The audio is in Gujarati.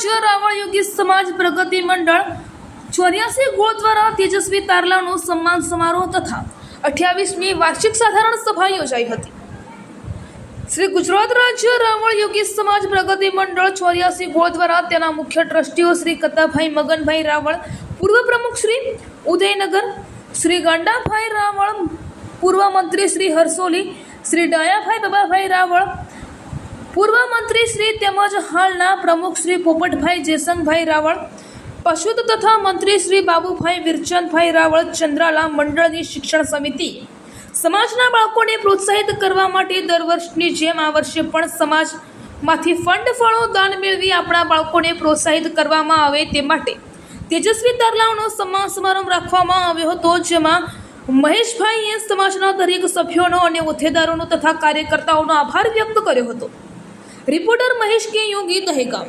રાજ્ય રાવળ યોગી સમાજ પ્રગતિ મંડળ 84 ગોળ દ્વારા તેજસ્વી તારલાનો સન્માન સમારોહ તથા 28મી વાર્ષિક સાધારણ સભા યોજાઈ હતી। શ્રી ગુજરાત રાજ્ય રાવળ યોગી સમાજ પ્રગતિ મંડળ 84 ગોળ દ્વારા તેના મુખ્ય ટ્રસ્ટીઓ શ્રી કતાભાઈ મગનભાઈ રાવળ, પૂર્વ પ્રમુખ શ્રી ઉદયનગર, શ્રી ગાંડાભાઈ રાવળ, પૂર્વ મંત્રી શ્રી હરસોલી, શ્રી ડાયાભાઈ બાબાભાઈ રાવળ, પૂર્વ મંત્રી શ્રી તેમજ હાલના પ્રમુખ શ્રી પોપટભાઈ જેસંગભાઈ રાવળ, પશુત તથા મંત્રી શ્રી બાબુભાઈ વિરચંદભાઈ રાવળ ચંદ્રાલા મંડળની શિક્ષણ સમિતિ સમાજના બાળકોને પ્રોત્સાહિત કરવા માટે દર વર્ષની જેમ આ વર્ષે પણ સમાજમાંથી ફંડ ફળો દાન મેળવી આપણા બાળકોને પ્રોત્સાહિત કરવામાં આવે તે માટે તેજસ્વી તારલાઓનો સન્માન સમારંભ રાખવામાં આવ્યો હતો, જેમાં મહેશભાઈએ સમાજના દરેક સભ્યોનો અને હોદ્દેદારોનો તથા કાર્યકર્તાઓનો આભાર વ્યક્ત કર્યો હતો। રિપોર્ટર મહેશ કે યોગી દહેગામ।